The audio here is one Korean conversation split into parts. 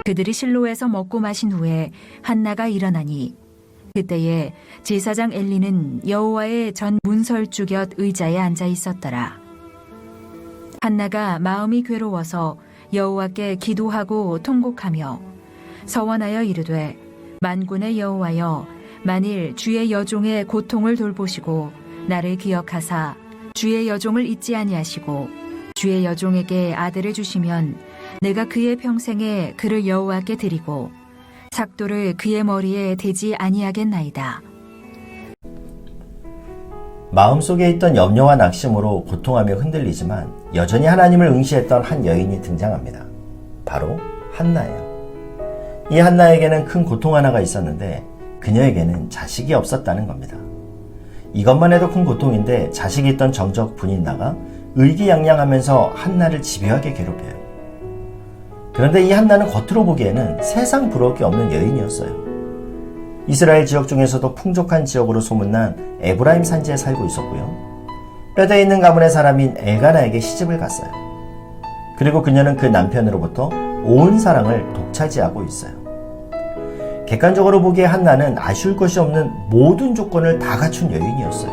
그들이 실로에서 먹고 마신 후에 한나가 일어나니 그때에 제사장 엘리는 여호와의 전 문설주 곁 의자에 앉아 있었더라. 한나가 마음이 괴로워서 여호와께 기도하고 통곡하며 서원하여 이르되 만군의 여호와여, 만일 주의 여종의 고통을 돌보시고 나를 기억하사 주의 여종을 잊지 아니하시고 주의 여종에게 아들을 주시면 내가 그의 평생에 그를 여호와께 드리고 삭도를 그의 머리에 대지 아니하겠나이다. 마음속에 있던 염려와 낙심으로 고통하며 흔들리지만 여전히 하나님을 응시했던 한 여인이 등장합니다. 바로 한나예요. 이 한나에게는 큰 고통 하나가 있었는데 그녀에게는 자식이 없었다는 겁니다. 이것만 해도 큰 고통인데 자식이 있던 정적 분인나가 의기양양하면서 한나를 집요하게 괴롭혀요. 그런데 이 한나는 겉으로 보기에는 세상 부러울 게 없는 여인이었어요. 이스라엘 지역 중에서도 풍족한 지역으로 소문난 에브라임 산지에 살고 있었고요. 뼈대 있는 가문의 사람인 엘가나에게 시집을 갔어요. 그리고 그녀는 그 남편으로부터 온 사랑을 독차지하고 있어요. 객관적으로 보기에 한나는 아쉬울 것이 없는 모든 조건을 다 갖춘 여인이었어요.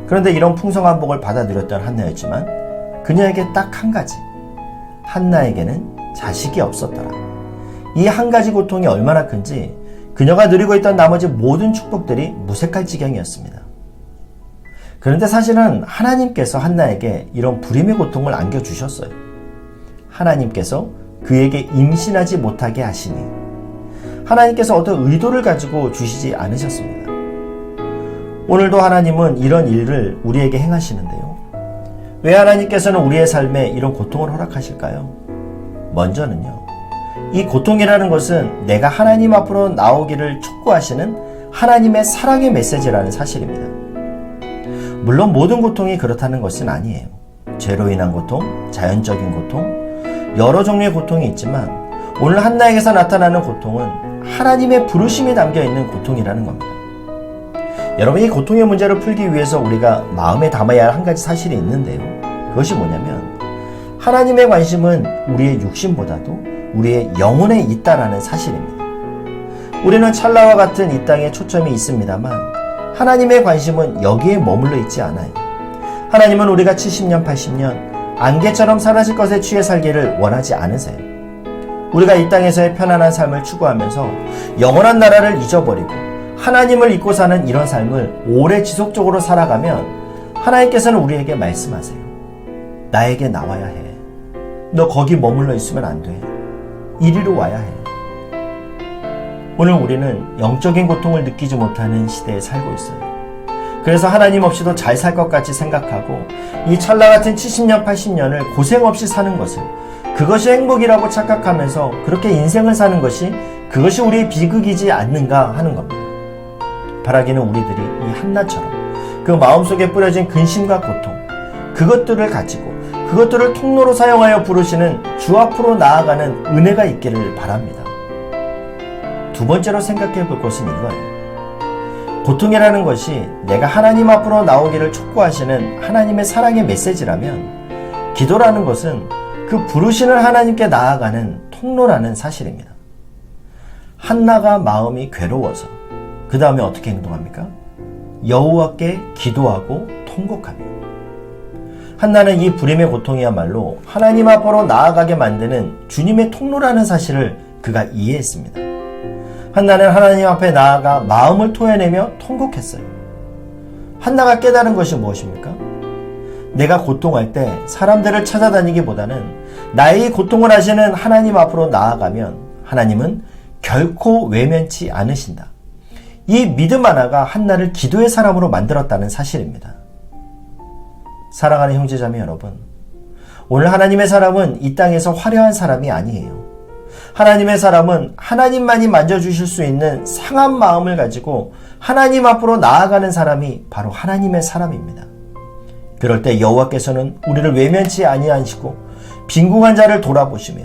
그런데 이런 풍성한 복을 받아들였던 한나였지만 그녀에게 딱 한 가지, 한나에게는 자식이 없었더라. 이 한 가지 고통이 얼마나 큰지 그녀가 누리고 있던 나머지 모든 축복들이 무색할 지경이었습니다. 그런데 사실은 하나님께서 한나에게 이런 불임의 고통을 안겨주셨어요. 하나님께서 그에게 임신하지 못하게 하시니 하나님께서 어떤 의도를 가지고 주시지 않으셨습니다. 오늘도 하나님은 이런 일을 우리에게 행하시는데요. 왜 하나님께서는 우리의 삶에 이런 고통을 허락하실까요? 먼저는요, 이 고통이라는 것은 내가 하나님 앞으로 나오기를 촉구하시는 하나님의 사랑의 메시지라는 사실입니다. 물론 모든 고통이 그렇다는 것은 아니에요. 죄로 인한 고통, 자연적인 고통, 여러 종류의 고통이 있지만 오늘 한나에게서 나타나는 고통은 하나님의 부르심이 담겨있는 고통이라는 겁니다. 여러분, 이 고통의 문제를 풀기 위해서 우리가 마음에 담아야 할 한 가지 사실이 있는데요. 그것이 뭐냐면 하나님의 관심은 우리의 육신보다도 우리의 영혼에 있다라는 사실입니다. 우리는 찰나와 같은 이 땅에 초점이 있습니다만 하나님의 관심은 여기에 머물러 있지 않아요. 하나님은 우리가 70년, 80년 안개처럼 사라질 것에 취해 살기를 원하지 않으세요. 우리가 이 땅에서의 편안한 삶을 추구하면서 영원한 나라를 잊어버리고 하나님을 잊고 사는 이런 삶을 오래 지속적으로 살아가면 하나님께서는 우리에게 말씀하세요. 나에게 나와야 해. 너 거기 머물러 있으면 안 돼. 이리로 와야 해. 오늘 우리는 영적인 고통을 느끼지 못하는 시대에 살고 있어요. 그래서 하나님 없이도 잘 살 것 같이 생각하고 이 찰나 같은 70년, 80년을 고생 없이 사는 것을, 그것이 행복이라고 착각하면서 그렇게 인생을 사는 것이 그것이 우리의 비극이지 않는가 하는 겁니다. 바라기는 우리들이 이 한나처럼 그 마음속에 뿌려진 근심과 고통, 그것들을 가지고 그것들을 통로로 사용하여 부르시는 주 앞으로 나아가는 은혜가 있기를 바랍니다. 두 번째로 생각해 볼 것은 이거예요. 고통이라는 것이 내가 하나님 앞으로 나오기를 촉구하시는 하나님의 사랑의 메시지라면 기도라는 것은 그 부르시는 하나님께 나아가는 통로라는 사실입니다. 한나가 마음이 괴로워서 그 다음에 어떻게 행동합니까? 여호와께 기도하고 통곡하며. 한나는 이 불임의 고통이야말로 하나님 앞으로 나아가게 만드는 주님의 통로라는 사실을 그가 이해했습니다. 한나는 하나님 앞에 나아가 마음을 토해내며 통곡했어요. 한나가 깨달은 것이 무엇입니까? 내가 고통할 때 사람들을 찾아다니기보다는 나의 고통을 하시는 하나님 앞으로 나아가면 하나님은 결코 외면치 않으신다. 이 믿음 하나가 한나를 기도의 사람으로 만들었다는 사실입니다. 사랑하는 형제자매 여러분, 오늘 하나님의 사람은 이 땅에서 화려한 사람이 아니에요. 하나님의 사람은 하나님만이 만져주실 수 있는 상한 마음을 가지고 하나님 앞으로 나아가는 사람이 바로 하나님의 사람입니다. 그럴 때 여호와께서는 우리를 외면치 아니하시고 빈궁한 자를 돌아보시며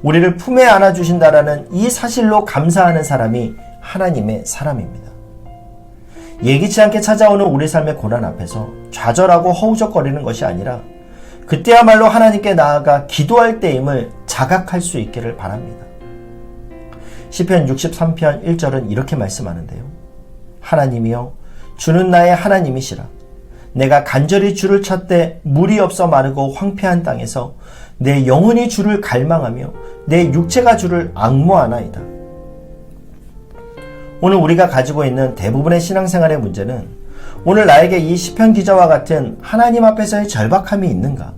우리를 품에 안아주신다라는 이 사실로 감사하는 사람이 하나님의 사람입니다. 예기치 않게 찾아오는 우리 삶의 고난 앞에서 좌절하고 허우적거리는 것이 아니라 그때야말로 하나님께 나아가 기도할 때임을 자각할 수 있기를 바랍니다. 시편 63편 1절은 이렇게 말씀하는데요. 하나님이여 주는 나의 하나님이시라. 내가 간절히 주를 찾되 물이 없어 마르고 황폐한 땅에서 내 영혼이 주를 갈망하며 내 육체가 주를 앙모하나이다. 오늘 우리가 가지고 있는 대부분의 신앙생활의 문제는 오늘 나에게 이 시편 기자와 같은 하나님 앞에서의 절박함이 있는가?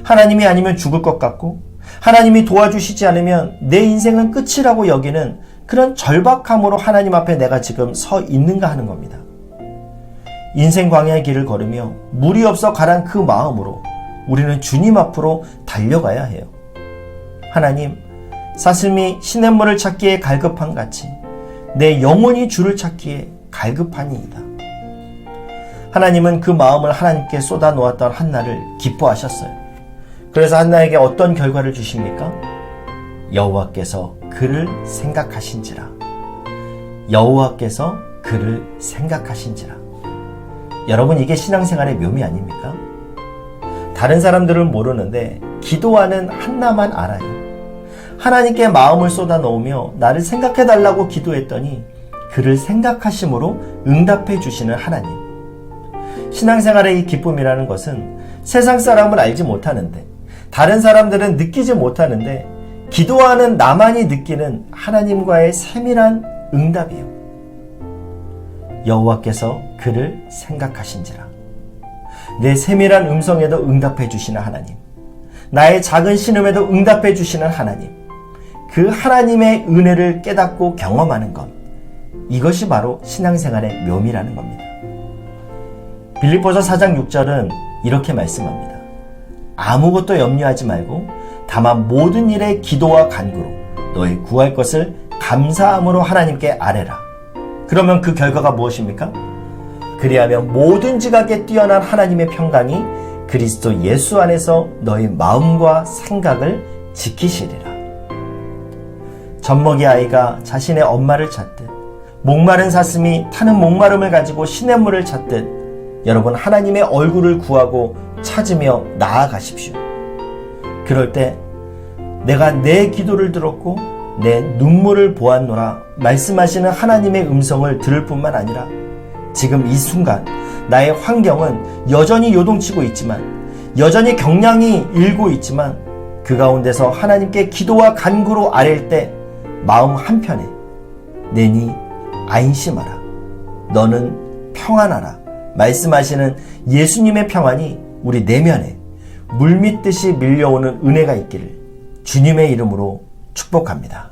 하나님이 아니면 죽을 것 같고 하나님이 도와주시지 않으면 내 인생은 끝이라고 여기는 그런 절박함으로 하나님 앞에 내가 지금 서 있는가 하는 겁니다. 인생 광야의 길을 걸으며 물이 없어 가란 그 마음으로 우리는 주님 앞으로 달려가야 해요. 하나님, 사슴이 시냇물을 찾기에 갈급한 같이 내 영혼이 주를 찾기에 갈급하니이다. 하나님은 그 마음을 하나님께 쏟아 놓았던 한나를 기뻐하셨어요. 그래서 한나에게 어떤 결과를 주십니까? 여호와께서 그를 생각하신지라. 여호와께서 그를 생각하신지라. 여러분, 이게 신앙생활의 묘미 아닙니까? 다른 사람들은 모르는데 기도하는 한나만 알아요. 하나님께 마음을 쏟아 놓으며 나를 생각해 달라고 기도했더니 그를 생각하심으로 응답해 주시는 하나님. 신앙생활의 이 기쁨이라는 것은 세상 사람은 알지 못하는데, 다른 사람들은 느끼지 못하는데 기도하는 나만이 느끼는 하나님과의 세밀한 응답이요. 여호와께서 그를 생각하신지라. 내 세밀한 음성에도 응답해 주시는 하나님, 나의 작은 신음에도 응답해 주시는 하나님, 그 하나님의 은혜를 깨닫고 경험하는 것, 이것이 바로 신앙생활의 묘미라는 겁니다. 빌립보서 4장 6절은 이렇게 말씀합니다. 아무것도 염려하지 말고 다만 모든 일에 기도와 간구로 너의 구할 것을 감사함으로 하나님께 아뢰라. 그러면 그 결과가 무엇입니까? 그리하면 모든 지각에 뛰어난 하나님의 평강이 그리스도 예수 안에서 너의 마음과 생각을 지키시리라. 젖먹이 아이가 자신의 엄마를 찾듯, 목마른 사슴이 타는 목마름을 가지고 시냇물을 찾듯, 여러분 하나님의 얼굴을 구하고 찾으며 나아가십시오. 그럴 때 내가 내 기도를 들었고 내 눈물을 보았노라 말씀하시는 하나님의 음성을 들을 뿐만 아니라 지금 이 순간 나의 환경은 여전히 요동치고 있지만, 여전히 경량이 일고 있지만, 그 가운데서 하나님께 기도와 간구로 아랠 때 마음 한편에 내니 안심하라, 너는 평안하라 말씀하시는 예수님의 평안이 우리 내면에 물밀듯이 밀려오는 은혜가 있기를 주님의 이름으로 축복합니다.